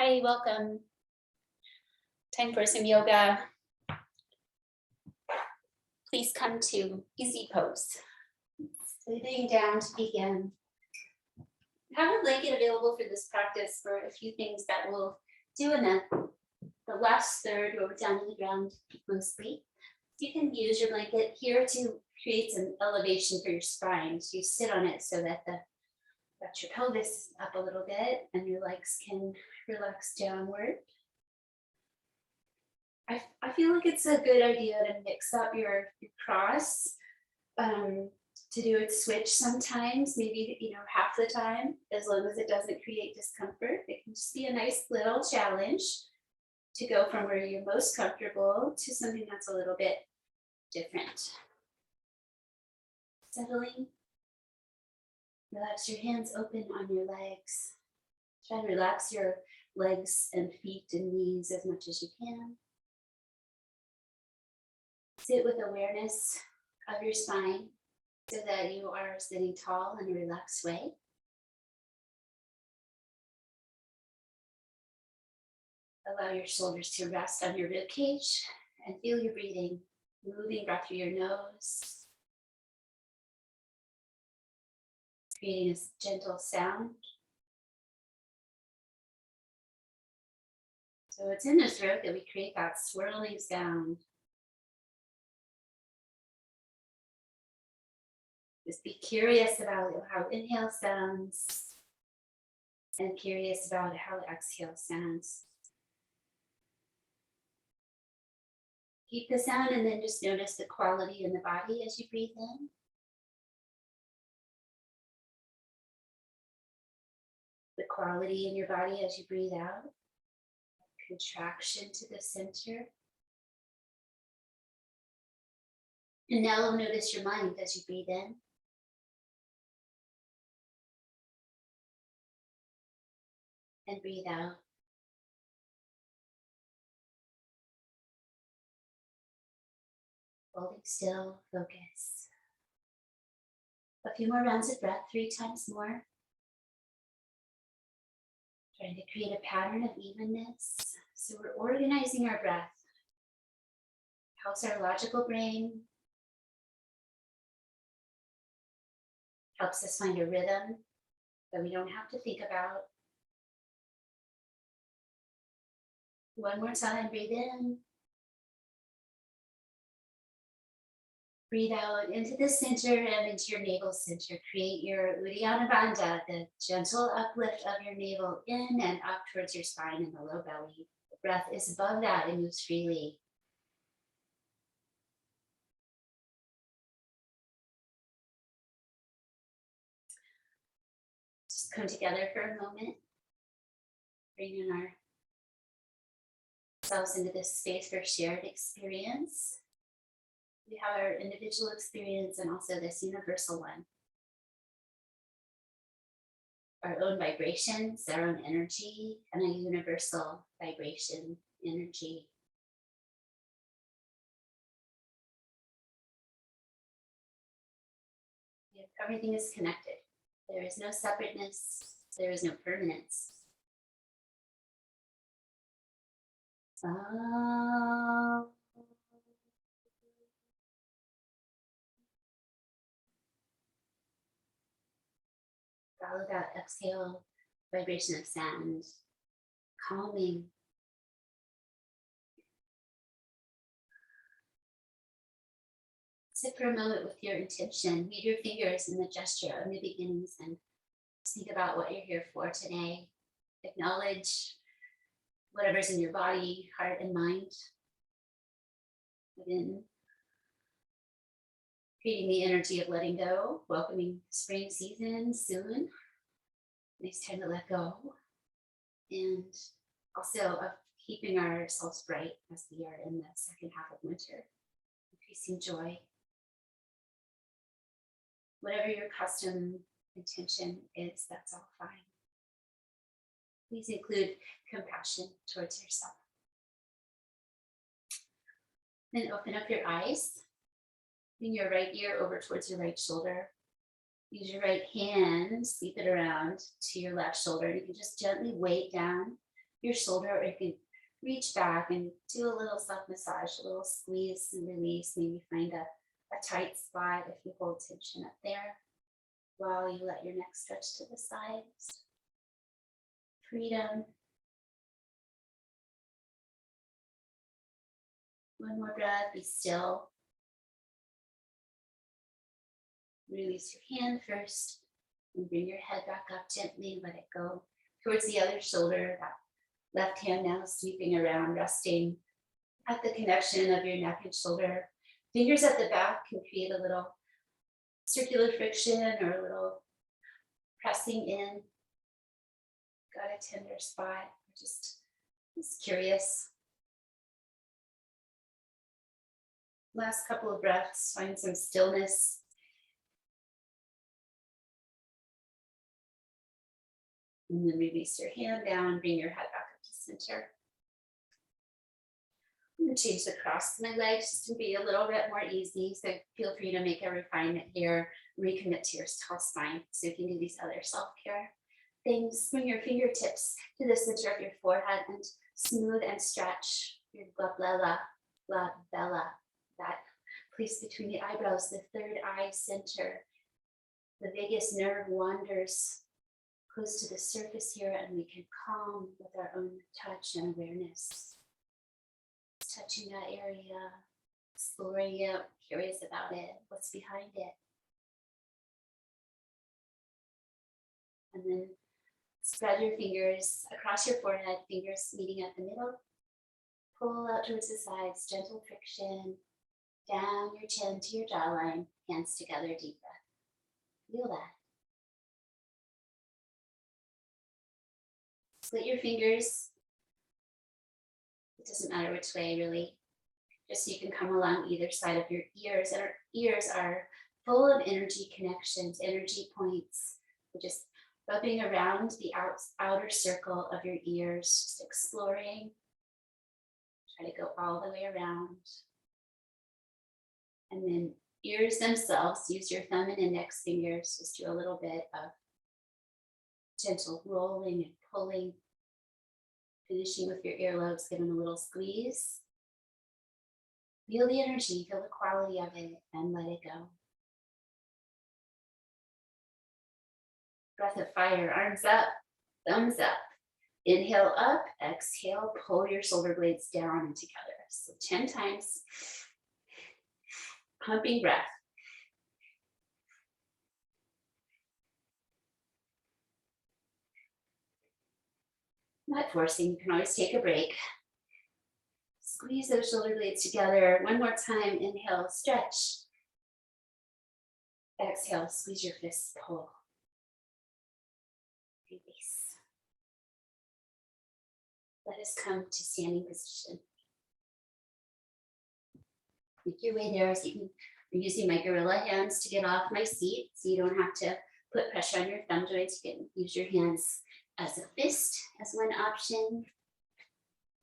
Hi, welcome. Time for some yoga. Please come to easy pose. Sitting down to begin. Have a blanket available for this practice for a few things that we'll do in the last third where we're down on the ground mostly. You can use your blanket here to create some elevation for your spine. So you sit on it so that your pelvis up a little bit and your legs can relax downward. I feel like it's a good idea to mix up your cross, to do it switch sometimes, maybe half the time, as long as it doesn't create discomfort. It can just be a nice little challenge to go from where you're most comfortable to something that's a little bit different. Settling. Relax your hands open on your legs. Try and relax your legs and feet and knees as much as you can. Sit with awareness of your spine so that you are sitting tall in a relaxed way. Allow your shoulders to rest on your rib cage and feel your breathing, moving breath through your nose, creating a gentle sound. So it's in the throat that we create that swirling sound. Just be curious about how inhale sounds and curious about how exhale sounds. Keep the sound and then just notice the quality in the body as you breathe in. The quality in your body as you breathe out. Contraction to the center. And now notice your mind as you breathe in. And breathe out. Holding still, focus. A few more rounds of breath, 3 times more. Trying to create a pattern of evenness. So we're organizing our breath. Helps our logical brain. Helps us find a rhythm that we don't have to think about. One more time, breathe in. Breathe out into the center and into your navel center. Create your Uddiyana Bandha, the gentle uplift of your navel in and up towards your spine and the low belly. The breath is above that and moves freely. Just come together for a moment. Bringing ourselves into this space for shared experience. We have our individual experience and also this universal one. Our own vibrations, our own energy, and a universal vibration energy. Everything is connected. There is no separateness. There is no permanence. Follow that exhale vibration of sound, calming. Sit for a moment with your intention. Read your fingers in the gesture of new beginnings and think about what you're here for today. Acknowledge whatever's in your body, heart, and mind. Within creating the energy of letting go, welcoming spring season soon. Nice time to let go. And also of keeping ourselves bright as we are in the second half of winter. Increasing joy. Whatever your custom intention is, that's all fine. Please include compassion towards yourself. Then open up your eyes. Bring your right ear over towards your right shoulder. Use your right hand, sweep it around to your left shoulder. You can just gently weigh it down your shoulder, or you can reach back and do a little self massage, a little squeeze and release. Maybe find a tight spot if you hold tension up there while you let your neck stretch to the sides. Freedom. One more breath, be still. Release your hand first and bring your head back up gently. Let it go towards the other shoulder. That left hand now sweeping around, resting at the connection of your neck and shoulder. Fingers at the back can create a little circular friction or a little pressing in. Got a tender spot. Just curious. Last couple of breaths, find some stillness. And then release your hand down, bring your head back up to center. I'm going to change the cross of my legs just to be a little bit more easy. So feel free to make a refinement here, recommit to your tall spine so you can do these other self-care things. Bring your fingertips to the center of your forehead and smooth and stretch your glabella, that place between the eyebrows, the third eye center. The vagus nerve wanders close to the surface here, and we can calm with our own touch and awareness. Touching that area, exploring it, curious about it, what's behind it. And then spread your fingers across your forehead, fingers meeting at the middle. Pull out towards the sides, gentle friction, down your chin to your jawline, hands together, deep breath. Feel that. Split your fingers. It doesn't matter which way, really. Just so you can come along either side of your ears. And our ears are full of energy connections, energy points. We're just rubbing around the outer circle of your ears, just exploring. Try to go all the way around. And then ears themselves, use your thumb and index fingers. Just do a little bit of gentle rolling and pulling. Finishing with your earlobes, give them a little squeeze. Feel the energy, feel the quality of it, and let it go. Breath of fire, arms up, thumbs up. Inhale up, exhale, pull your shoulder blades down and together. So 10 times. Pumping breath. Not forcing, you can always take a break. Squeeze those shoulder blades together. One more time, inhale, stretch. Exhale, squeeze your fists, pull. Release. Let us come to standing position. Make your way there. So I'm using my gorilla hands to get off my seat, so you don't have to put pressure on your thumb joints. You can use your hands as a fist as one option.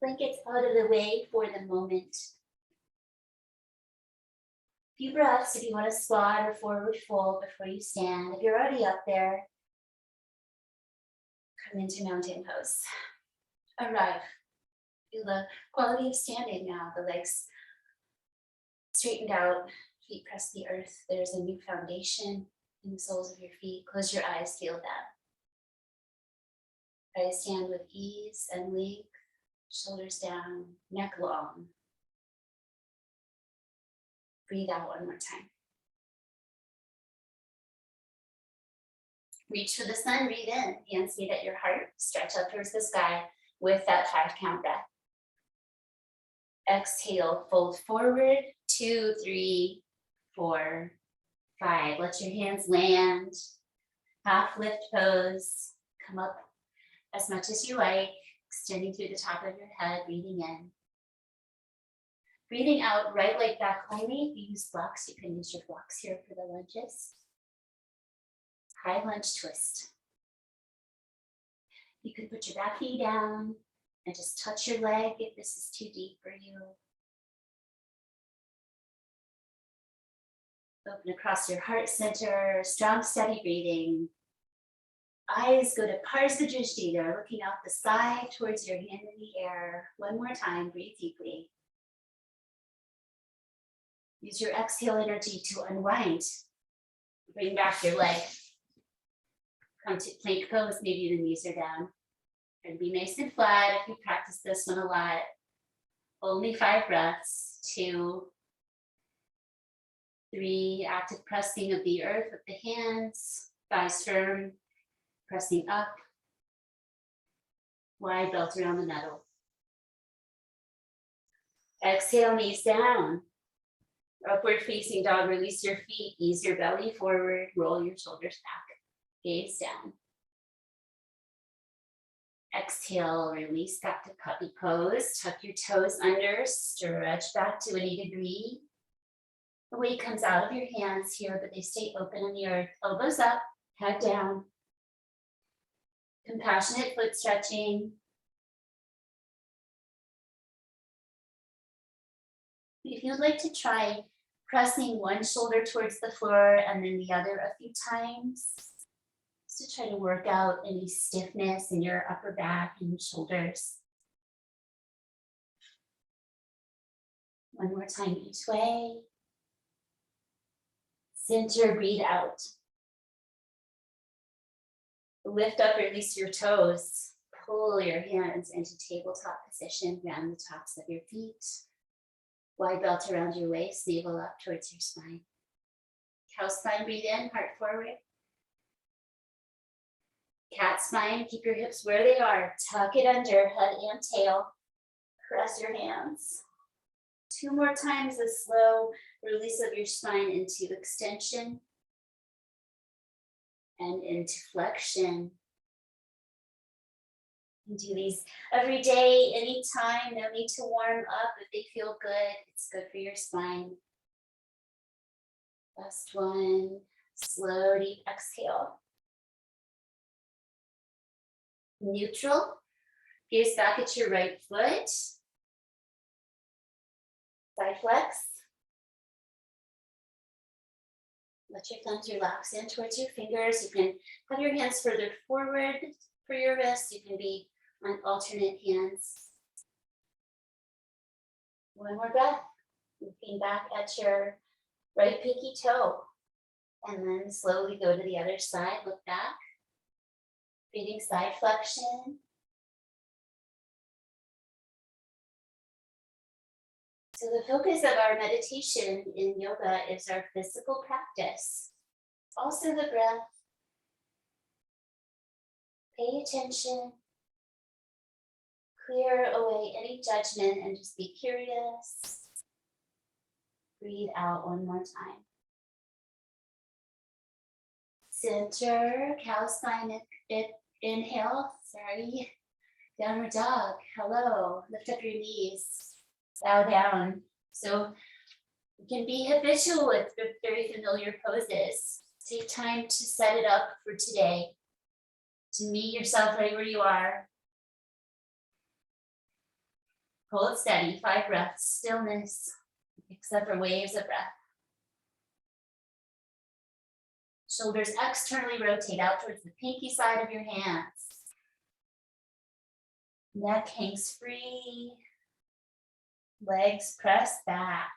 Blankets out of the way for the moment. Few breaths if you want to squat or forward fold before you stand. If you're already up there, come into mountain pose. Arrive. Feel the quality of standing now. The legs straightened out, feet press the earth. There's a new foundation in the soles of your feet. Close your eyes, feel that. Try to stand with ease and length, shoulders down, neck long. Breathe out one more time. Reach for the sun, breathe in. Hands meet at your heart, stretch up towards the sky with that 5 count breath. Exhale, fold forward, 2, 3, 4, 5. Let your hands land. Half lift pose. Come up as much as you like, extending through the top of your head, breathing in. Breathing out, right leg back only. If you use blocks, you can use your blocks here for the lunges. High lunge twist. You can put your back knee down and just touch your leg if this is too deep for you. Open across your heart center, strong, steady breathing. Eyes go to Parsa Drishti. They're looking out the side towards your hand in the air. One more time, breathe deeply. Use your exhale energy to unwind. Bring back your leg. Come to plank pose, maybe the knees are down. And be nice and flat if you practice this one a lot. Only 5 breaths. 2, 3, active pressing of the earth with the hands, thighs firm, pressing up. Wide belt around the middle. Exhale, knees down. Upward facing dog, release your feet, ease your belly forward, roll your shoulders back, gaze down. Exhale, release back to puppy pose, tuck your toes under, stretch back to an 80-degree. The weight comes out of your hands here, but they stay open on the earth. Elbows up, head down. Compassionate foot stretching. If you'd like to try pressing one shoulder towards the floor and then the other a few times, just to try to work out any stiffness in your upper back and shoulders. One more time each way. Center, breathe out. Lift up, release your toes. Pull your hands into tabletop position, round the tops of your feet. Wide belt around your waist, navel up towards your spine. Cow spine, breathe in, heart forward. Cat spine, keep your hips where they are. Tuck it under, head and tail. Press your hands. 2 more times, a slow release of your spine into extension and into flexion. You do these every day, anytime, no need to warm up. If they feel good, it's good for your spine. Last one, slow, deep exhale. Neutral, gaze back at your right foot. Side flex. Let your thumbs relax in towards your fingers. You can have your hands further forward for your wrists. You can be on alternate hands. One more breath. Looking back at your right pinky toe. And then slowly go to the other side. Look back. Breathing side flexion. So the focus of our meditation in yoga is our physical practice. Also the breath. Pay attention. Clear away any judgment and just be curious. Breathe out one more time. Center, cow spine, inhale, downward dog, hello, lift up your knees, bow down. So you can be habitual with very familiar poses. Take time to set it up for today, to meet yourself right where you are. Hold steady, 5 breaths, stillness, except for waves of breath. Shoulders externally rotate out towards the pinky side of your hands. Neck hangs free. Legs press back.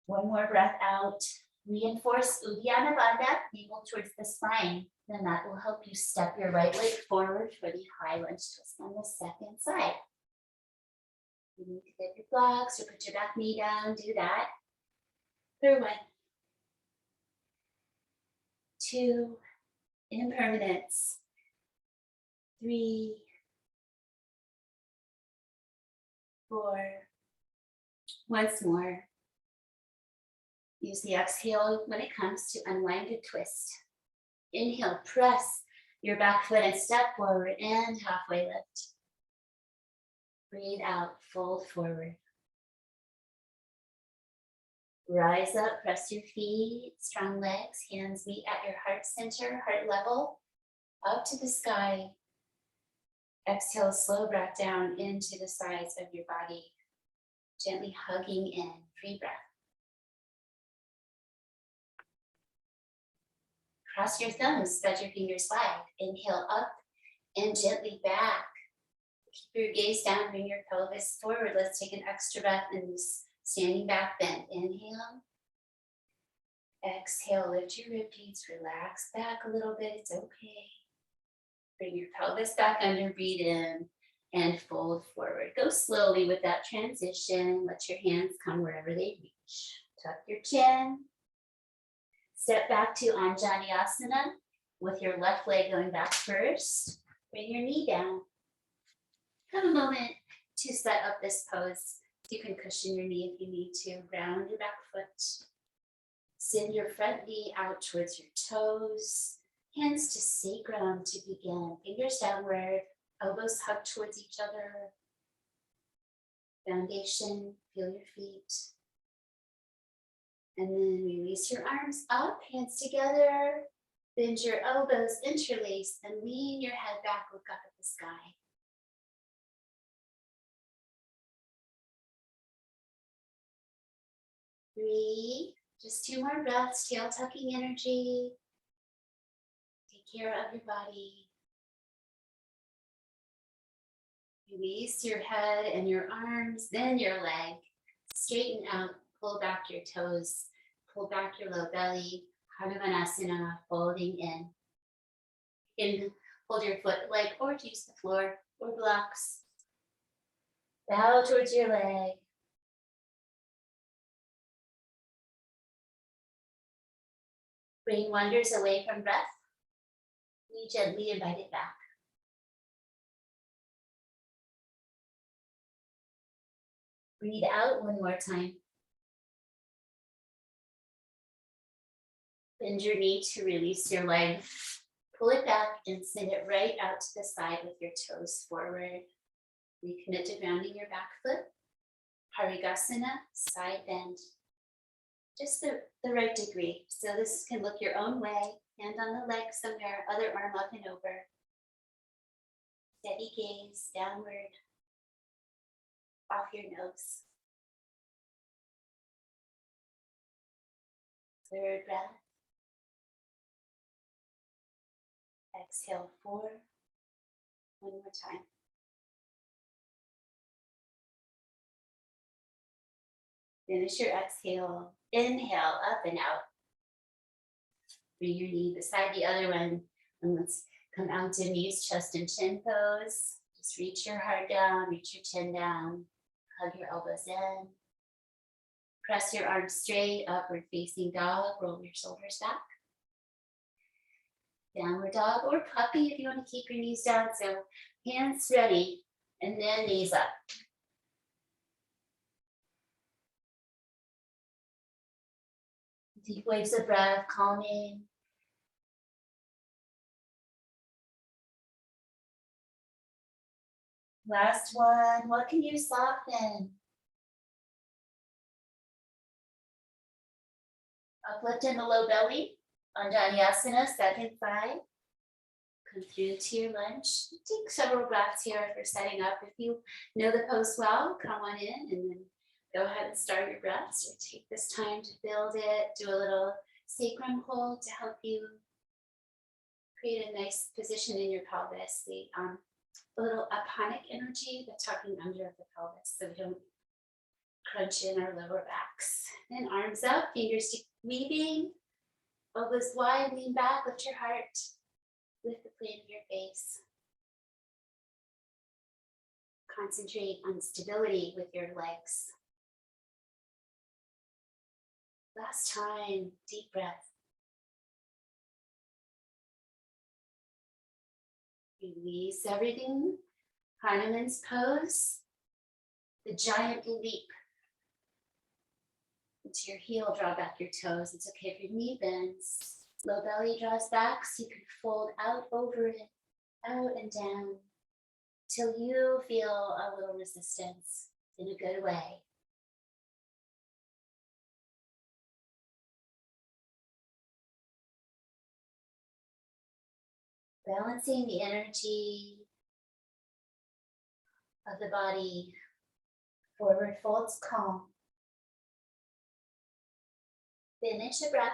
One more breath out. Reinforce Uddiyana Bandha, navel towards the spine. Then that will help you step your right leg forward for the high lunge twist on the second side. You need to get your blocks or put your back knee down, do that. Third one. 2, impermanence. 3, 4, once more. Use the exhale when it comes to unwind and twist. Inhale, press your back foot and step forward and halfway lift. Breathe out, fold forward. Rise up, press your feet, strong legs, hands meet at your heart center, heart level, up to the sky. Exhale, slow breath down into the sides of your body, gently hugging in, free breath. Cross your thumbs, spread your fingers wide. Inhale up and gently back. Keep your gaze down, bring your pelvis forward. Let's take an extra breath in this standing back bend. Inhale. Exhale, lift your rib cage, relax back a little bit, it's okay. Bring your pelvis back under, breathe in, and fold forward. Go slowly with that transition. Let your hands come wherever they reach. Tuck your chin. Step back to Anjaneyasana with your left leg going back first. Bring your knee down. Have a moment to set up this pose. You can cushion your knee if you need to. Ground your back foot. Send your front knee out towards your toes. Hands to sacrum to begin. Fingers downward. Elbows hug towards each other. Foundation, feel your feet. And then release your arms up, hands together. Bend your elbows, interlace, and lean your head back, look up at the sky. Breathe. Just 2 more breaths, tail tucking energy. Take care of your body. Release your head and your arms, then your leg. Straighten out, pull back your toes, pull back your low belly. Hanumanasana, folding in. Hold your foot, leg, or use the floor or blocks. Bow towards your leg. Brain wanders away from breath. We gently invite it back. Breathe out 1 more time. Bend your knee to release your leg. Pull it back and send it right out to the side with your toes forward. Recommit to grounding your back foot. Parigasana, side bend. Just the right degree. So this can look your own way. Hand on the leg somewhere, other arm up and over. Steady gaze downward, off your nose. 3rd breath. Exhale 4. 1 more time. Finish your exhale. Inhale up and out. Bring your knee beside the other one. And let's come out to knees, chest, and chin pose. Just reach your heart down, reach your chin down. Hug your elbows in. Press your arms straight, upward facing dog. Roll your shoulders back. Downward dog or puppy if you want to keep your knees down. So hands ready and then knees up. Deep waves of breath, calming. Last one. What can you soften? Uplift in the low belly. Anjaneyasana, second side. Come through to your lunge. Take several breaths here for setting up. If you know the pose well, come on in and then go ahead and start your breaths. Or take this time to build it. Do a little sacrum hold to help you create a nice position in your pelvis. A little aponic energy, the tucking under of the pelvis, so we don't crunch in our lower backs. And arms up, fingers weaving, elbows wide, lean back, lift your heart, lift the plane of your face. Concentrate on stability with your legs. Last time, deep breath. Release everything. Hanuman's pose. The giant leap. Into your heel, draw back your toes. It's okay if your knee bends. Low belly draws back so you can fold out over it, out and down, till you feel a little resistance in a good way. Balancing the energy of the body. Forward folds calm. Finish a breath.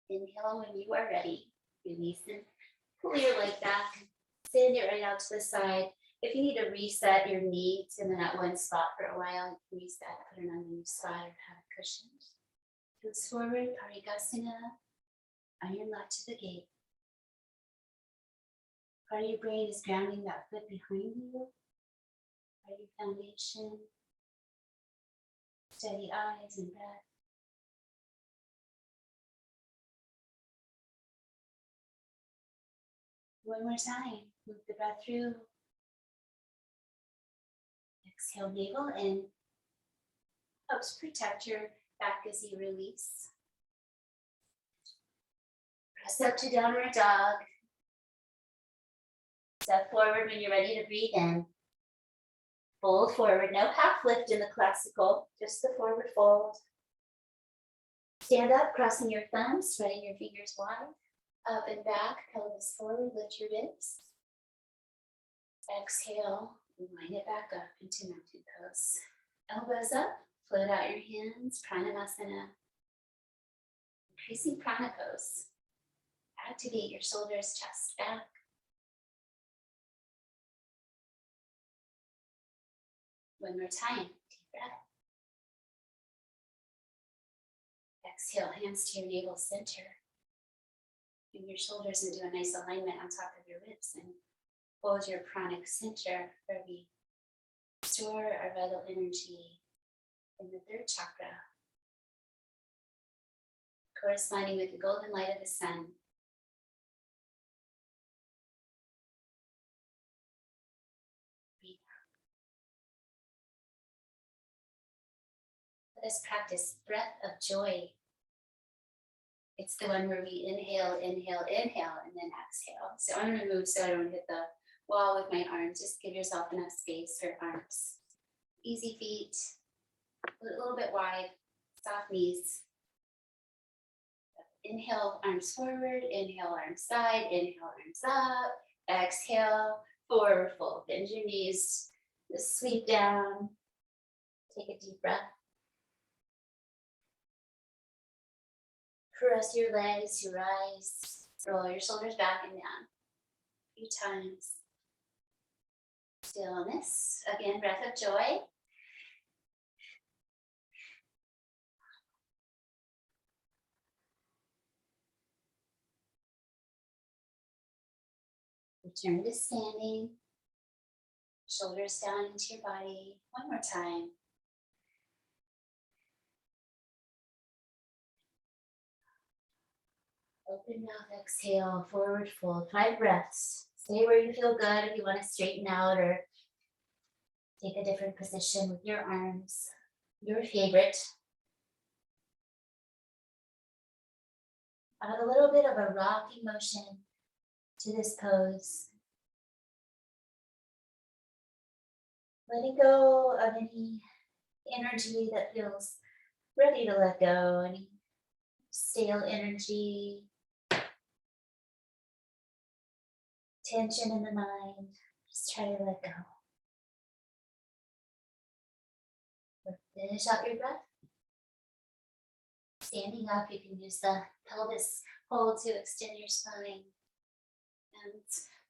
Inhale when you are ready. Release and pull your leg back. Send it right out to the side. If you need to reset your knee, it's in that one spot for a while, you can reset, put it on a new spot or have it cushioned. Goes forward, Parigasana, iron lat to the gate. Part of your brain is grounding that foot behind you. Part of your foundation. Steady eyes and breath. One more time. Move the breath through. Exhale, navel in. Helps protect your back as you release. Press up to downward dog. Step forward when you're ready to breathe in. Fold forward, no half lift in the classical, just the forward fold. Stand up, crossing your thumbs, spreading your fingers wide. Up and back, pelvis forward, lift your ribs. Exhale, line it back up into mountain pose. Elbows up, float out your hands, Pranamasana. Increasing prana pose. Activate your shoulders, chest back. One more time, deep breath. Exhale, hands to your navel center. Bring your shoulders into a nice alignment on top of your ribs and hold your pranic center where we store our vital energy in the third chakra, corresponding with the golden light of the sun. Breathe out. Let us practice breath of joy. It's the one where we inhale, inhale, inhale, and then exhale. So I'm going to move so I don't hit the wall with my arms. Just give yourself enough space for arms. Easy feet, a little bit wide, soft knees. Inhale, arms forward, inhale, arms side, inhale, arms up, exhale, forward fold. Bend your knees, just sweep down. Take a deep breath. Press your legs, you rise, roll your shoulders back and down. A few times. Stillness. Again, breath of joy. Return to standing. Shoulders down into your body. One more time. Open mouth, exhale, forward fold. 5 breaths. Stay where you feel good. If you want to straighten out or take a different position with your arms, your favorite. Add a little bit of a rocking motion to this pose. Letting go of any energy that feels ready to let go, any stale energy, tension in the mind. Just try to let go. Finish out your breath. Standing up, you can use the pelvis hold to extend your spine. And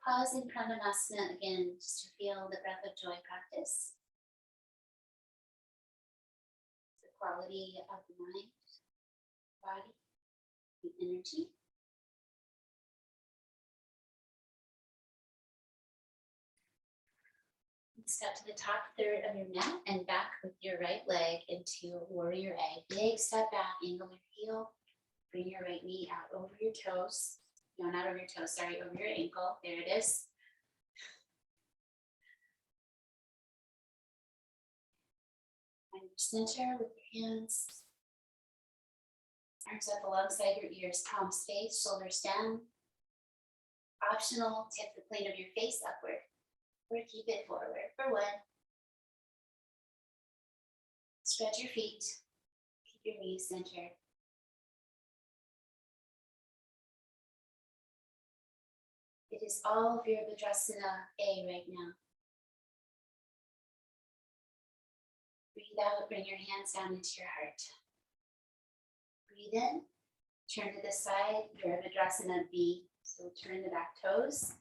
pause in Pranayama again, just to feel the breath of joy practice. The quality of the mind, body, the energy. Step to the top third of your mat and back with your right leg into warrior egg. Big step back, angle your heel. Bring your right knee out over your toes. No, not over your toes, sorry, over your ankle. There it is. Find your center with your hands. Arms up alongside your ears, palms face, shoulders down. Optional, tip the plane of your face upward. Or keep it forward for 1. Spread your feet. Keep your knees centered. It is all Virabhadrasana A right now. Breathe out, bring your hands down into your heart. Breathe in, Turn to the side, you're Virasana B. So turn the back toes,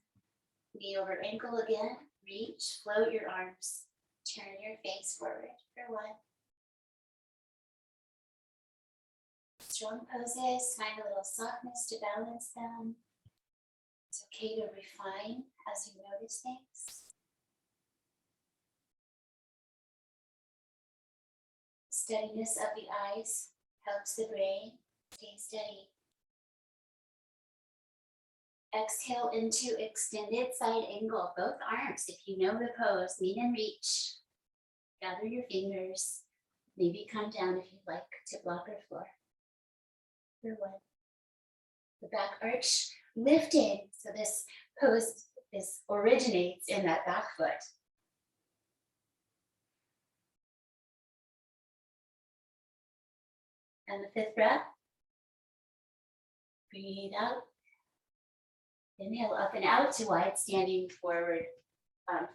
knee over ankle again, reach, float your arms, turn your face forward for 1. Strong poses, find a little softness to balance them. It's okay to refine as you notice things. Steadiness of the eyes helps the brain stay steady. Exhale into extended side angle, both arms. If you know the pose, lean and reach. Gather your fingers. Maybe come down if you'd like to block our floor. For 1. The back arch lifted. So this pose originates in that back foot. And the 5th breath. Breathe out. Inhale up and out to wide standing forward,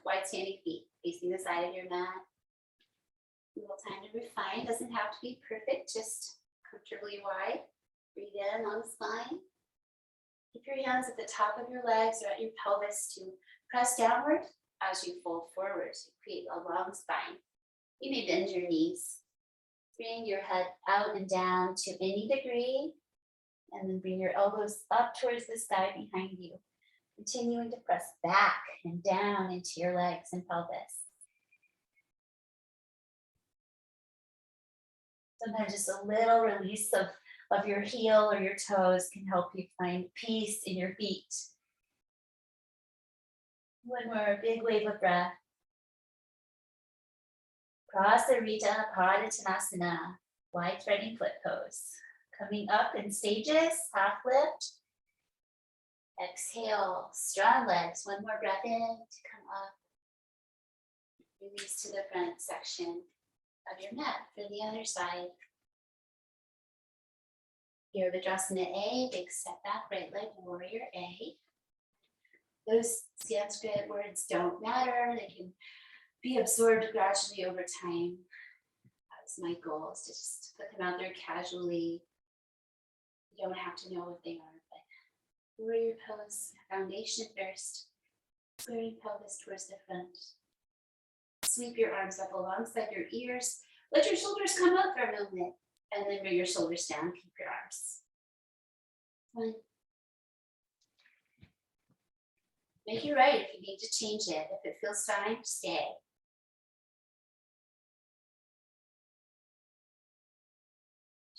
wide standing feet facing the side of your mat. A little time to refine, doesn't have to be perfect, just comfortably wide. Breathe in, long spine. Keep your hands at the top of your legs or at your pelvis to press downward as you fold forward to create a long spine. You may bend your knees. Bring your head out and down to any degree. And then bring your elbows up towards the sky behind you. Continuing to press back and down into your legs and pelvis. Sometimes just a little release of your heel or your toes can help you find peace in your feet. 1 more big wave of breath. Prasarita Padottanasana, wide spreading foot pose. Coming up in stages, half lift. Exhale, strong legs. 1 more breath in to come up. Release to the front section of your mat for the other side. Here, Virasana A, big step back, right leg, warrior A. Those Sanskrit words don't matter. They can be absorbed gradually over time. That's my goal, is to just put them out there casually. You don't have to know what they are, but warrior pose, foundation first. Squaring pelvis towards the front. Sweep your arms up alongside your ears. Let your shoulders come up for a moment, and then bring your shoulders down. Keep your arms. 1. Make it right if you need to change it. If it feels fine, stay.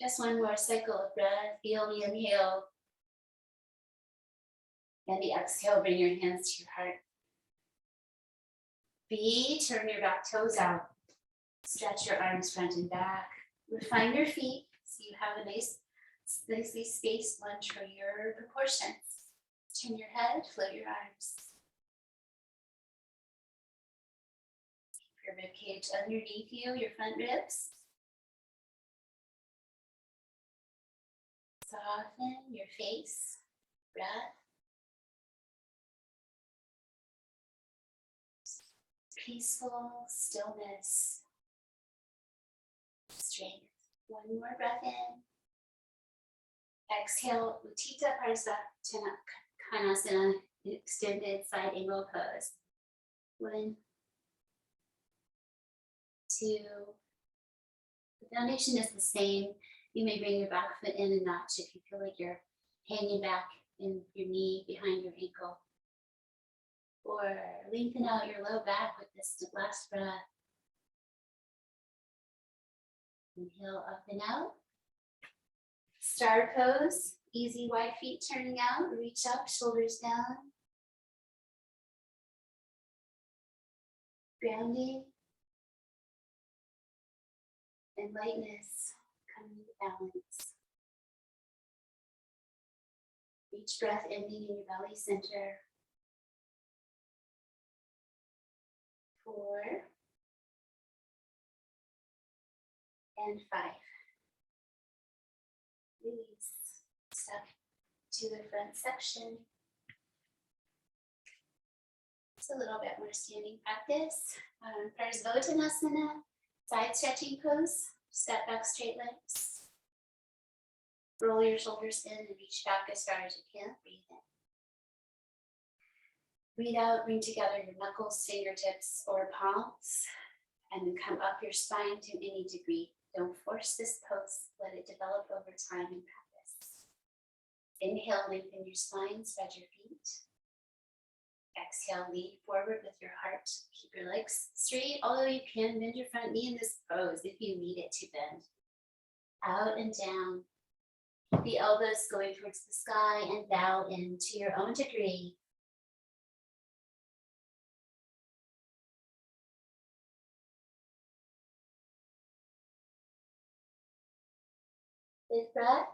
Just 1 more cycle of breath. Feel the inhale. And the exhale, bring your hands to your heart. B, turn your back toes out. Stretch your arms front and back. Refine your feet so you have a nicely spaced lunge for your proportions. Turn your head, float your arms. Keep your rib cage underneath you, your front ribs. Soften your face, breath. Peaceful stillness, strength. 1 more breath in. Exhale, Utthita Padottanasana, extended side angle pose. 1, 2. The foundation is the same. You may bring your back foot in a notch if you feel like you're hanging back in your knee behind your ankle. Or lengthen out your low back with this last breath. Inhale up and out. Star pose, easy wide feet turning out. Reach up, shoulders down. Grounding. And lightness coming to balance. Each breath ending in your belly center. 4 and 5. Release. Step to the front section. It's a little bit more standing practice. Parsvottanasana, side stretching pose. Step back, straight legs. Roll your shoulders in and reach back as far as you can. Breathe in. Breathe out, bring together your knuckles, fingertips, or palms, and then come up your spine to any degree. Don't force this pose. Let it develop over time and practice. Inhale, lengthen your spine, spread your feet. Exhale, lean forward with your heart. Keep your legs straight, although you can bend your front knee in this pose if you need it to bend. Out and down. Keep the elbows going towards the sky and bow in to your own degree. Big breath.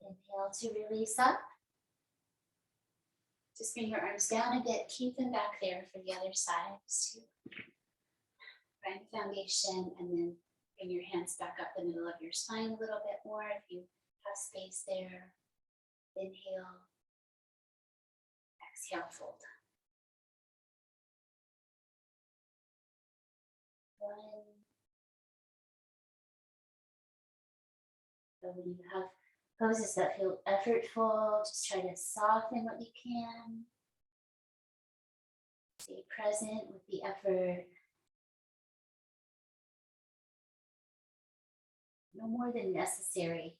Inhale to release up. Just bring your arms down a bit. Keep them back there for the other side. Just to find the foundation, and then bring your hands back up the middle of your spine a little bit more if you have space there. Inhale. Exhale, fold. One. So when you have poses that feel effortful, just try to soften what you can. Stay present with the effort. No more than necessary.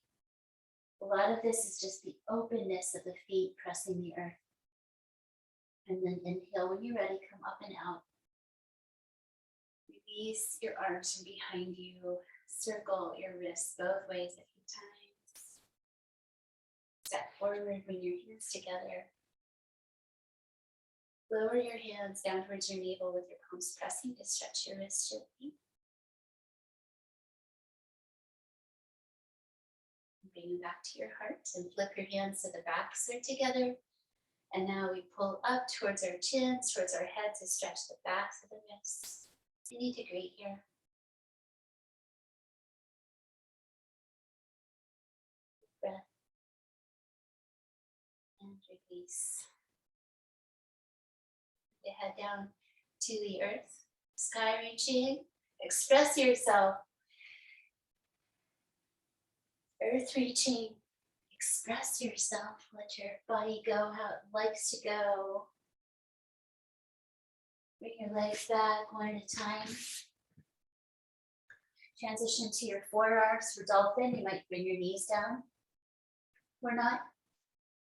A lot of this is just the openness of the feet pressing the earth. And then inhale when you're ready, come up and out. Release your arms from behind you. Circle your wrists both ways a few times. Step forward, bring your hands together. Lower your hands down towards your navel with your palms pressing to stretch your wrists gently. Bring them back to your heart and flip your hands so the backs are together. And now we pull up towards our chins, towards our head to stretch the backs of the wrists. Any degree here. Breath. And release. The head down to the earth. Sky reaching. Express yourself. Earth reaching. Express yourself. Let your body go how it likes to go. Bring your legs back one at a time. Transition to your forearms for dolphin. You might bring your knees down. Or not.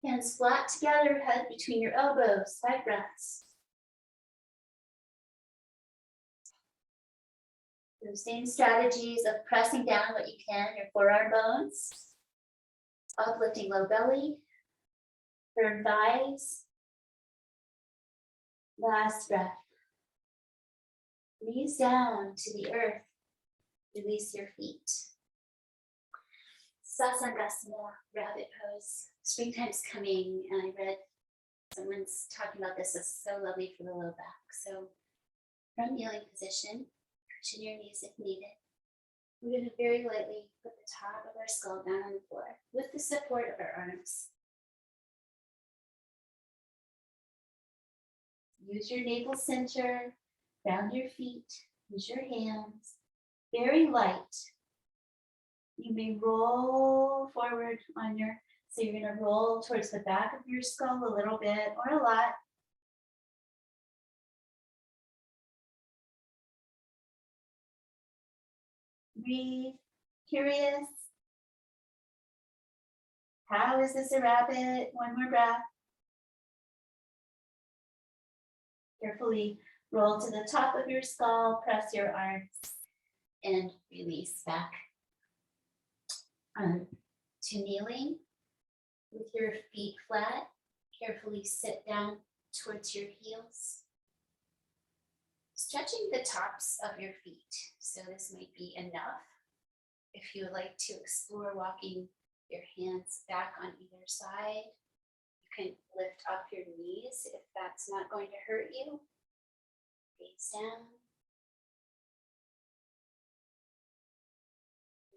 Hands flat together, head between your elbows. 5 breaths. Those same strategies of pressing down what you can, your forearm bones. Uplifting low belly. Firm thighs. Last breath. Knees down to the earth. Release your feet. Sasangasana, rabbit pose. Springtime's coming, and I read someone's talking about this. It's so lovely for the low back. So from kneeling position, cushion your knees if needed. We're going to very lightly put the top of our skull down on the floor with the support of our arms. Use your navel center, ground your feet, use your hands. Very light. You may roll forward on your, so you're going to roll towards the back of your skull a little bit or a lot. Breathe. Curious. How is this a rabbit? One more breath. Carefully roll to the top of your skull, press your arms, and release back to kneeling with your feet flat. Carefully sit down towards your heels. Stretching the tops of your feet. So this might be enough. If you would like to explore walking your hands back on either side, you can lift up your knees if that's not going to hurt you. Gaze down.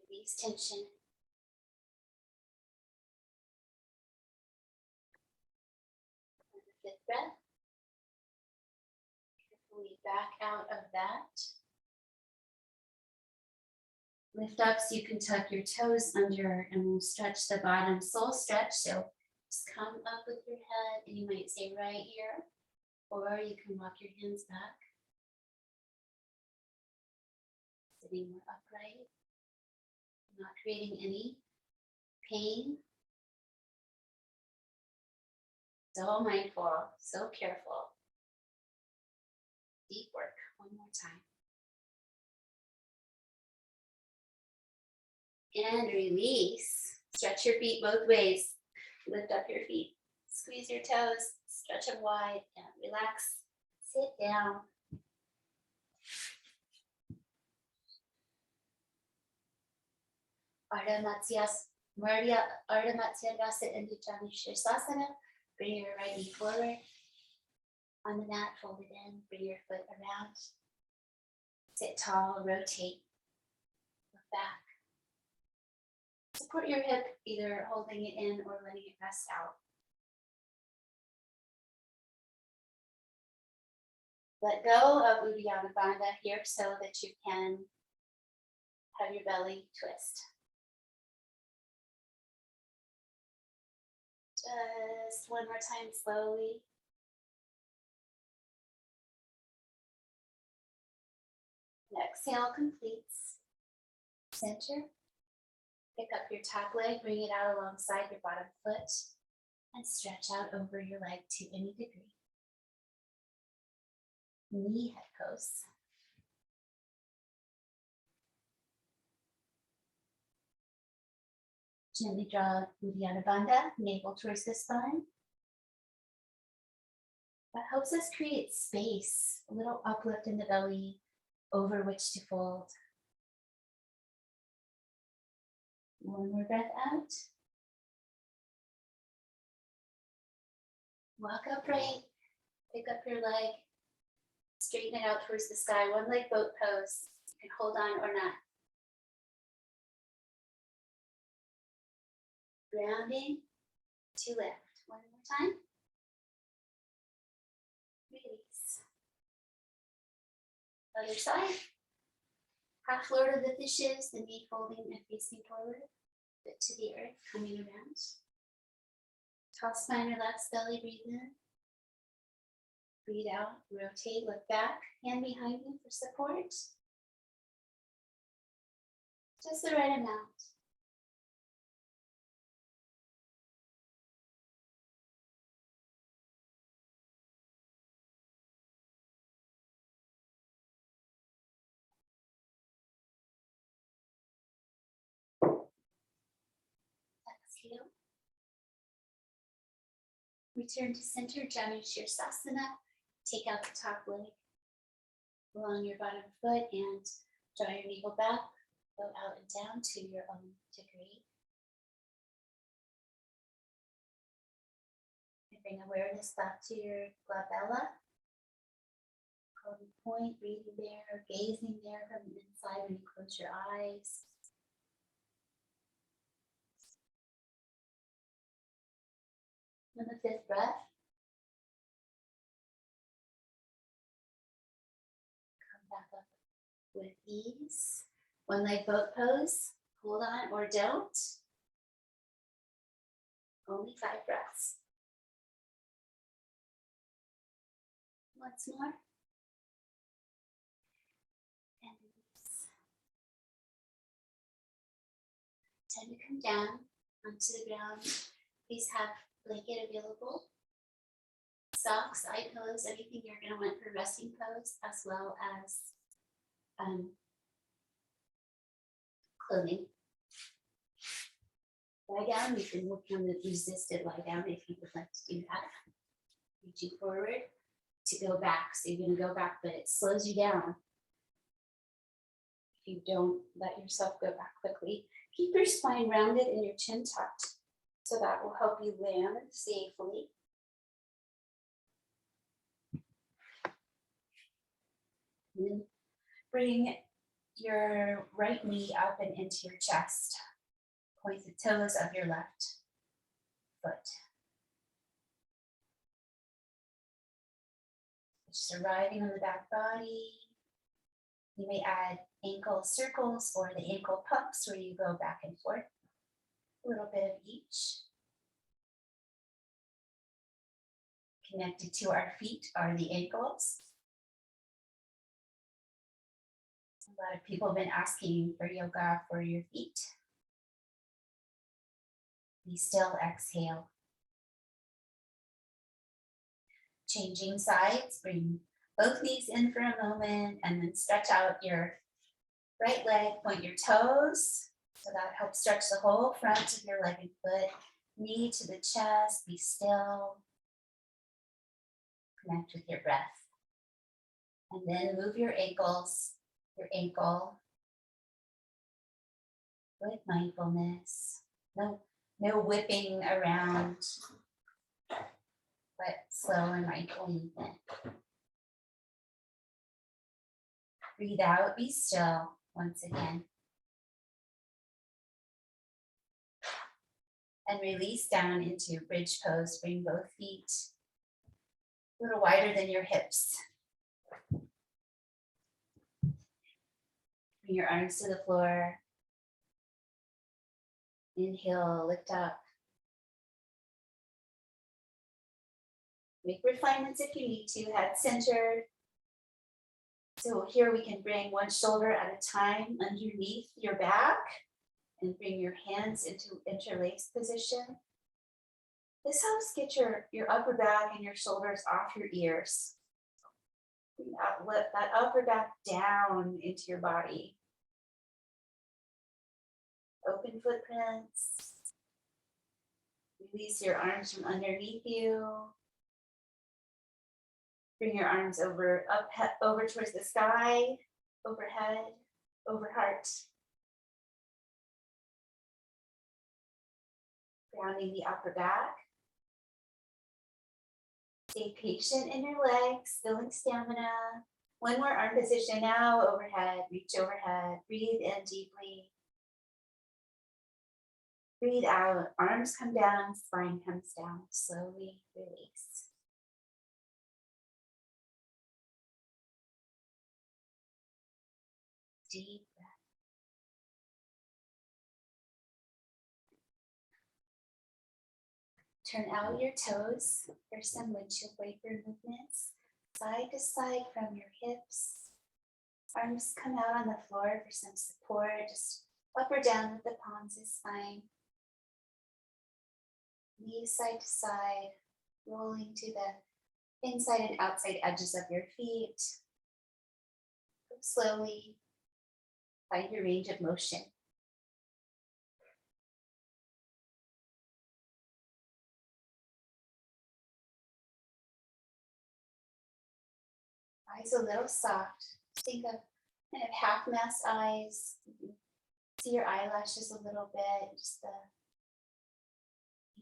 Release tension. And the 5th breath. Carefully back out of that. Lift up so you can tuck your toes under, and we'll stretch the bottom, soul stretch. So just come up with your head, and you might say right here, or you can walk your hands back. Sitting more upright, not creating any pain. So mindful, so careful. Deep work, one more time. And release. Stretch your feet both ways. Lift up your feet. Squeeze your toes, stretch them wide, and relax. Sit down. Ardha Matsyendrasana into Janu Shirsasana. Bring your right knee forward. On the mat, fold it in. Bring your foot around. Sit tall, rotate. Look back. Support your hip, either holding it in or letting it rest out. Let go of Uddiyana Bandha here so that you can have your belly twist. Just one more time slowly. And exhale completes. Center. Pick up your top leg, bring it out alongside your bottom foot, and stretch out over your leg to any degree. Knee head pose. Gently draw Uddiyana Bandha, navel towards the spine. That helps us create space, a little uplift in the belly over which to fold. One more breath out. Walk upright, pick up your leg, straighten it out towards the sky, one leg boat pose. You can hold on or not. Grounding to lift. One more time. Release. Other side. Half Lord of the Fishes, the knee folding and facing forward, foot to the earth, coming around. Tall spine, relaxed belly, breathe in. Breathe out, rotate, look back, hand behind you for support. Just the right amount. Exhale. Return to center, Janu Shirsasana. Take out the top leg along your bottom foot and draw your navel back. Go out and down to your own degree. And bring awareness back to your glabella. Holding point, breathing there, gazing there from the inside when you close your eyes. And the fifth breath. Come back up with ease. One leg boat pose. Hold on or don't. Only 5 breaths. Once more. And release. Time to come down onto the ground. Please have blanket available. Socks, eye pillows, anything you're going to want for resting pose, as well as clothing. Lie down. You can work on the resisted lie down if you would like to do that. Reaching forward to go back. So you're going to go back, but it slows you down if you don't let yourself go back quickly. Keep your spine rounded and your chin tucked, so that will help you land safely. And then bring your right knee up and into your chest. Point the toes of your left foot. Just arriving on the back body. You may add ankle circles or the ankle pumps where you go back and forth. A little bit of each. Connected to our feet are the ankles. A lot of people have been asking for yoga for your feet. Be still, exhale. Changing sides, bring both knees in for a moment and then stretch out your right leg, point your toes. So that helps stretch the whole front of your leg and foot. Knee to the chest, be still. Connect with your breath. And then move your ankles, your ankle with mindfulness. No whipping around, but slow and mindful movement. Breathe out, be still once again. And release down into bridge pose. Bring both feet a little wider than your hips. Bring your arms to the floor. Inhale, lift up. Make refinements if you need to, head centered. So here we can bring one shoulder at a time underneath your back and bring your hands into interlaced position. This helps get your upper back and your shoulders off your ears. Let that upper back down into your body. Open footprints. Release your arms from underneath you. Bring your arms over towards the sky, overhead, over heart. Grounding the upper back. Stay patient in your legs, building stamina. One more arm position now, overhead, reach overhead. Breathe in deeply. Breathe out, arms come down, spine comes down. Slowly release. Deep breath. Turn out your toes for some windshield wiper movements. Side to side from your hips. Arms come out on the floor for some support. Just up or down with the palms is fine. Knees side to side, rolling to the inside and outside edges of your feet. Go slowly. Find your range of motion. Eyes a little soft. Just think of kind of half-masked eyes. See your eyelashes a little bit. Just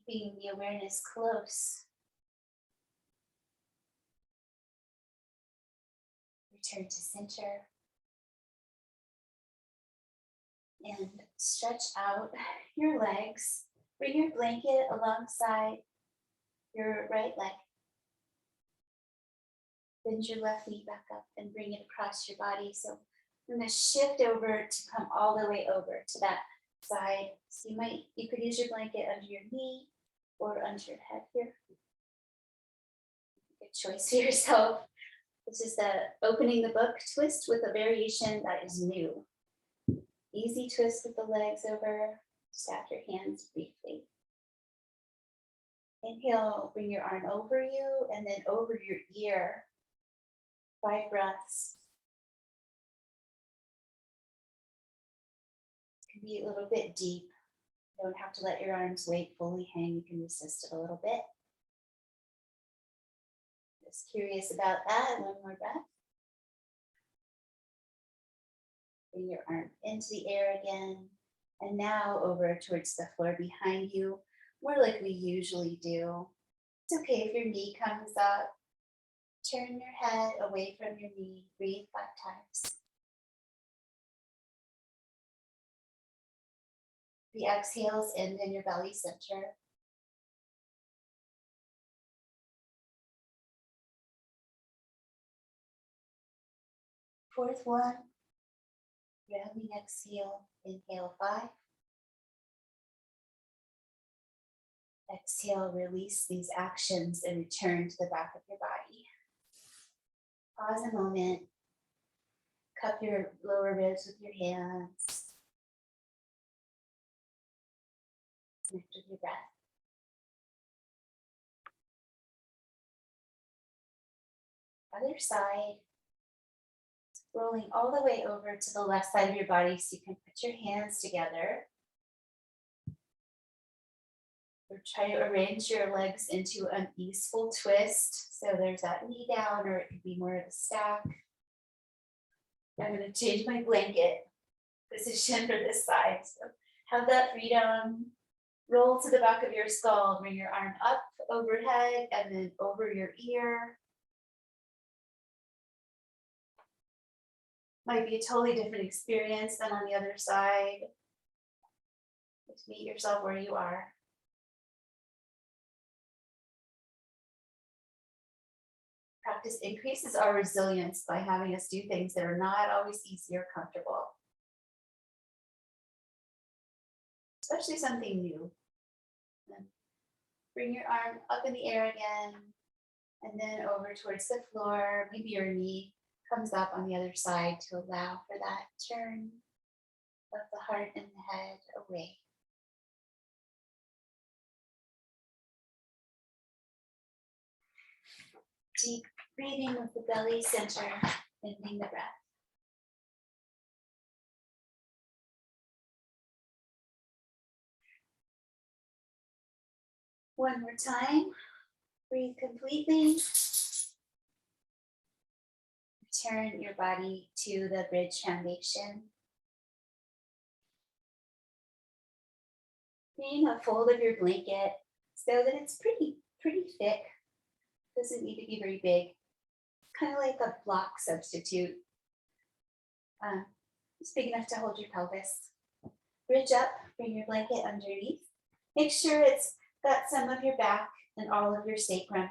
keeping the awareness close. Return to center. And stretch out your legs. Bring your blanket alongside your right leg. Bend your left knee back up and bring it across your body. So I'm going to shift over to come all the way over to that side. So you could use your blanket under your knee or under your head here. Good choice for yourself. This is the opening the book twist with a variation that is new. Easy twist with the legs over. Stack your hands briefly. Inhale, bring your arm over you and then over your ear. 5 breaths. It can be a little bit deep. You don't have to let your arms weight fully hang. You can resist it a little bit. Just curious about that. One more breath. Bring your arm into the air again. And now over towards the floor behind you, more like we usually do. It's okay if your knee comes up. Turn your head away from your knee. Breathe 5 times. The exhales end in your belly center. Fourth one, Rounding exhale, inhale 5. Exhale, release these actions and return to the back of your body. Pause a moment. Cup your lower ribs with your hands. Connect with your breath. Other side. Rolling all the way over to the left side of your body so you can put your hands together. Or try to arrange your legs into an easeful twist. So there's that knee down, or it could be more of a stack. I'm going to change my blanket position for this side. So have that freedom. Roll to the back of your skull. Bring your arm up overhead and then over your ear. Might be a totally different experience than on the other side. Just meet yourself where you are. Practice increases our resilience by having us do things that are not always easy or comfortable. Especially something new. And bring your arm up in the air again, and then over towards the floor. Maybe your knee comes up on the other side to allow for that turn of the heart and the head away. Deep breathing with the belly center, bending the breath. One more time. Breathe completely. Return your body to the bridge foundation. Create a fold of your blanket so that it's pretty thick. Doesn't need to be very big. Kind of like a block substitute. It's big enough to hold your pelvis. Bridge up, bring your blanket underneath. Make sure it's got some of your back and all of your sacrum.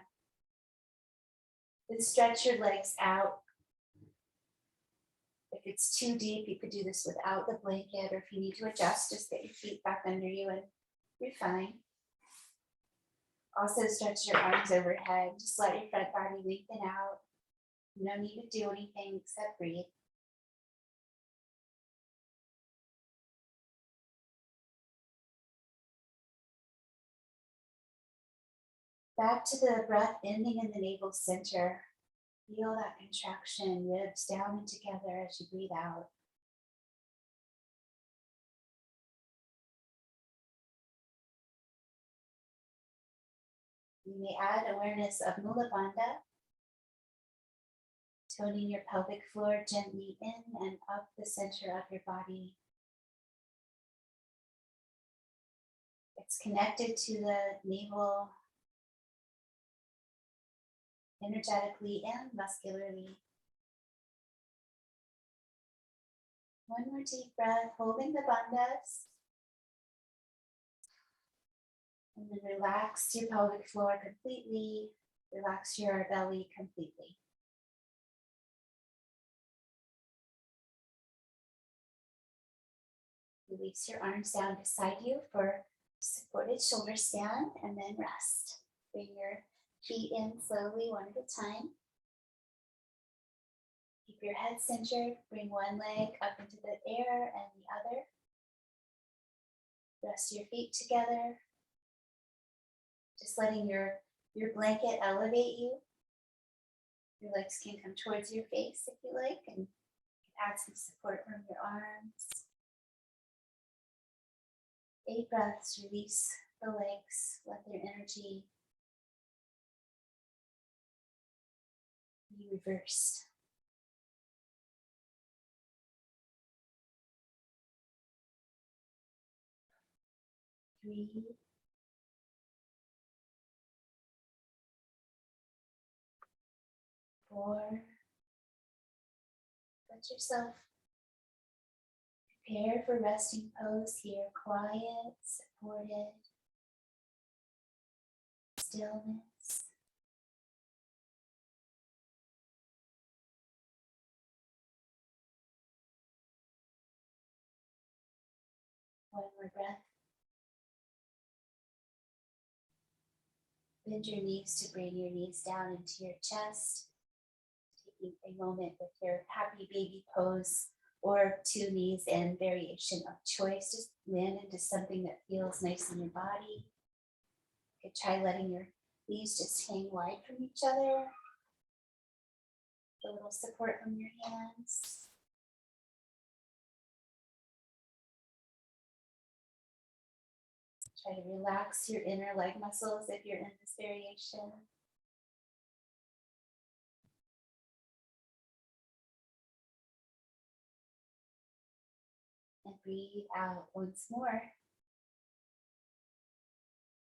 Then stretch your legs out. If it's too deep, you could do this without the blanket, or if you need to adjust, just get your feet back under you and you're fine. Also stretch your arms overhead. Just let your front body lengthen out. No need to do anything except breathe. Back to the breath ending in the navel center. Feel that contraction, ribs down and together as you breathe out. You may add awareness of Mula Bandha, toning your pelvic floor gently in and up the center of your body. It's connected to the navel energetically and muscularly. One more deep breath, holding the bandhas. And then relax your pelvic floor completely. Relax your belly completely. Release your arms down beside you for supported shoulder stand, and then rest. Bring your feet in slowly, one at a time. Keep your head centered. Bring one leg up into the air and the other. Rest your feet together. Just letting your blanket elevate you. Your legs can come towards your face if you like, and add some support from your arms. 8 breaths, release the legs, let their energy be reversed. Three, 4. Let yourself prepare for resting pose here. Quiet, supported, stillness. Bend your knees to bring your knees down into your chest. Taking a moment with your happy baby pose or two knees and variation of choice. Just land into something that feels nice in your body. You could try letting your knees just hang wide from each other. A little support from your hands. Try to relax your inner leg muscles if you're in this variation. And breathe out once more.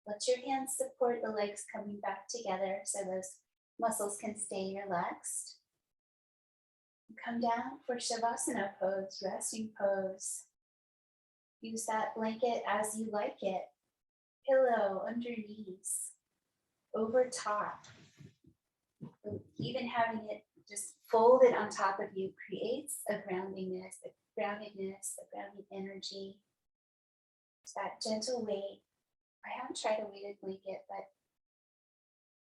Let your hands support the legs coming back together so those muscles can stay relaxed. And come down for Shavasana pose, resting pose. Use that blanket as you like it. Pillow under knees, over top. Even having it just folded on top of you creates a groundingness, a grounding energy. It's that gentle weight. I haven't tried a weighted blanket, but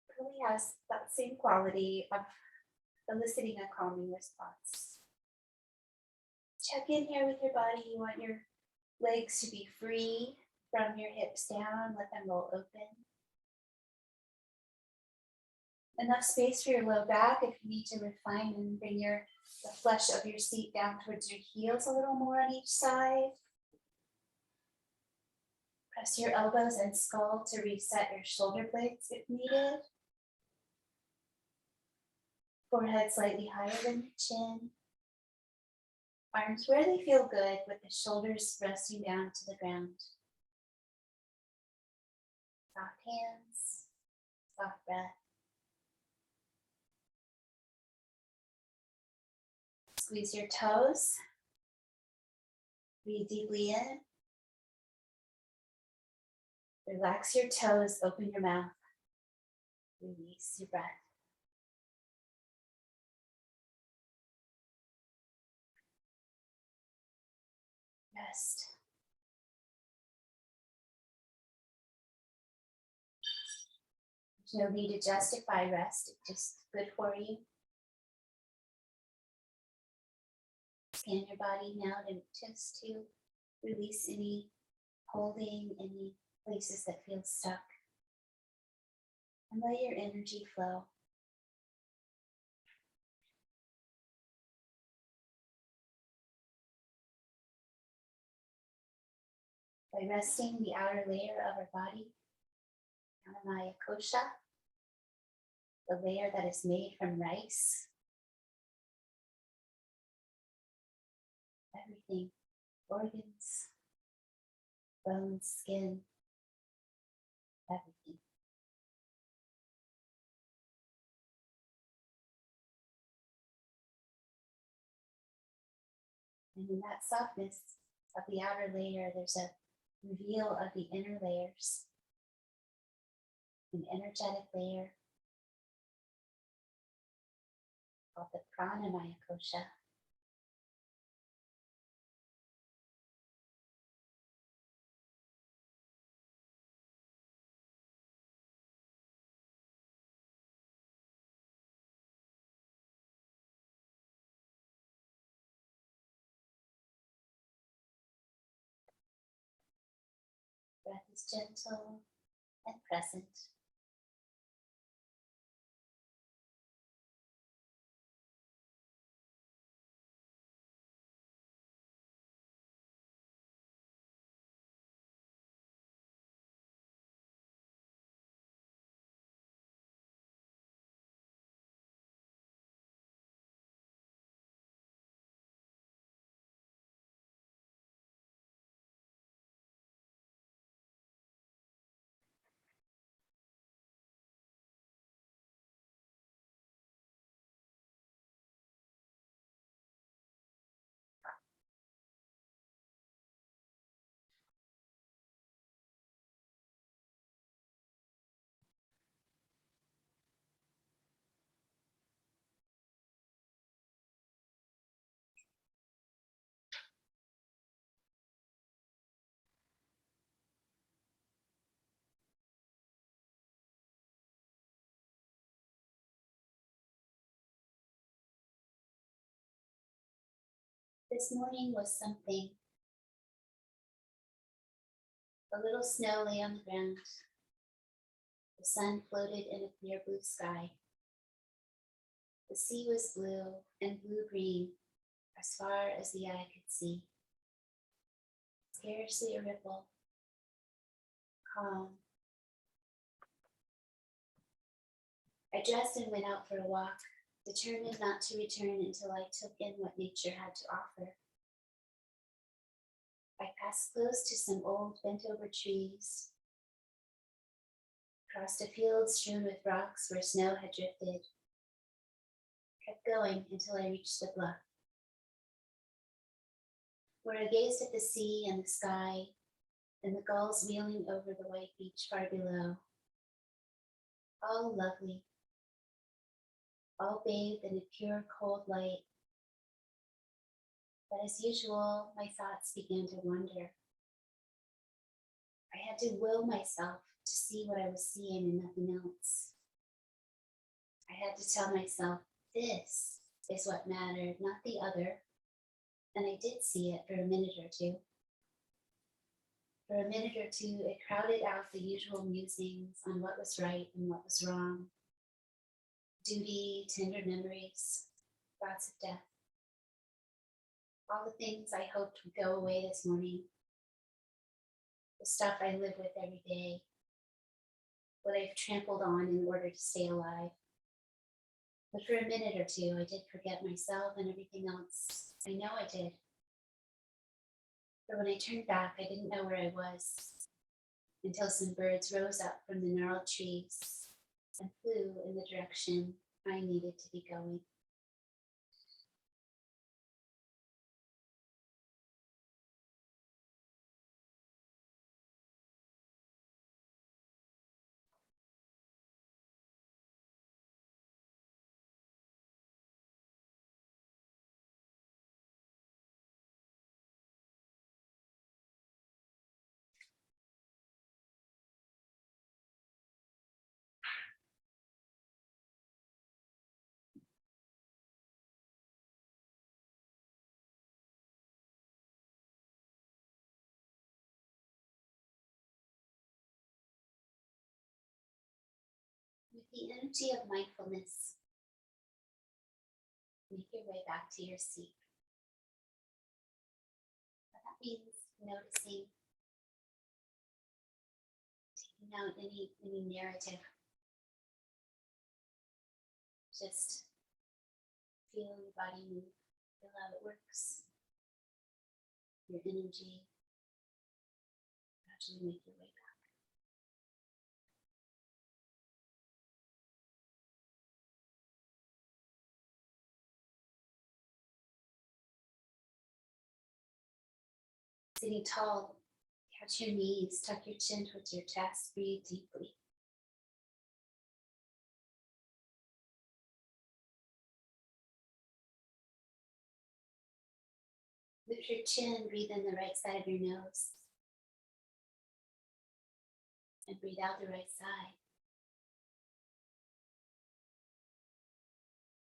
it really has that same quality of eliciting a calming response. Check in here with your body. You want your legs to be free from your hips down. Let them roll open. Enough space for your low back if you need to refine and bring the flesh of your seat down towards your heels a little more on each side. Press your elbows and skull to reset your shoulder blades if needed. Forehead slightly higher than your chin. Arms where they feel good with the shoulders resting down to the ground. Soft hands, soft breath. Squeeze your toes. Breathe deeply in. Relax your toes, open your mouth. Release your breath. Rest. There's no need to justify rest, it's just good for you. Scan your body now just to release any holding, any places that feel stuck. And let your energy flow. By resting the outer layer of our body, Anamaya Kosha, the layer that is made from rice, everything, organs, bones, skin, everything. And in that softness of the outer layer, there's a reveal of the inner layers, an energetic layer called the Pranamaya Kosha. Breath is gentle and present. This morning was something. A little snow lay on the ground. The sun floated in a clear blue sky. The sea was blue and blue-green as far as the eye could see. Scarcely a ripple. Calm. I dressed and went out for a walk, determined not to return until I took in what nature had to offer. I passed close to some old bent-over trees, crossed a field strewn with rocks where snow had drifted, kept going until I reached the bluff, where I gazed at the sea and the sky and the gulls wheeling over the white beach far below. All lovely, all bathed in a pure cold light. But as usual, my thoughts began to wander. I had to will myself to see what I was seeing and nothing else. I had to tell myself, this is what mattered, not the other. And I did see it for a minute or two. For a minute or two, it crowded out the usual musings on what was right and what was wrong. Duty, tender memories, thoughts of death. All the things I hoped would go away this morning. The stuff I live with every day. What I've trampled on in order to stay alive. But for a minute or two, I did forget myself and everything else. I know I did. But when I turned back, I didn't know where I was until some birds rose up from the gnarled trees and flew in the direction I needed to be going. With the energy of mindfulness, make your way back to your seat. That means noticing, taking out any narrative. Just feel your body move, feel how it works. Your energy, gradually make your way back. Sitting tall, catch your knees, tuck your chin towards your chest, breathe deeply. Lift your chin, breathe in the right side of your nose. And breathe out the right side.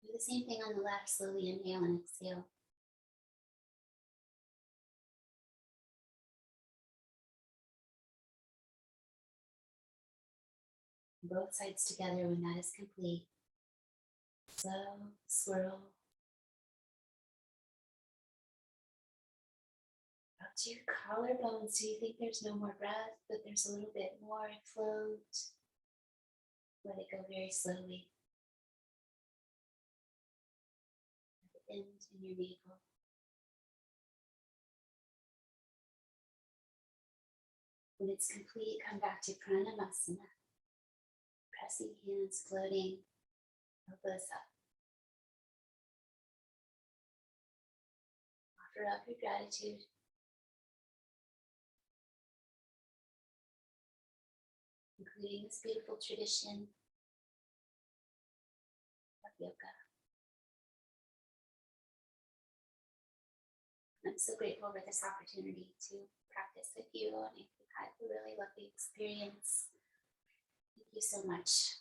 Do the same thing on the left, slowly inhale and exhale. Both sides together when that is complete. Slow, swirl. Up to your collarbones. So you think there's no more breath, but there's a little bit more. Float. Let it go very slowly. At the end in your navel. When it's complete, come back to Pranamasana. Pressing hands, floating, elbows up. Offer up your gratitude. Including this beautiful tradition of yoga. I'm so grateful for this opportunity to practice with you, and I've had a really lovely experience. Thank you so much.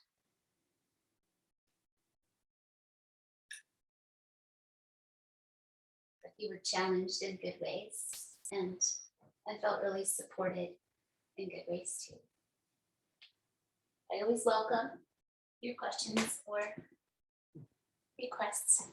you were challenged in good ways, and I felt really supported in good ways too. I always welcome your questions or requests.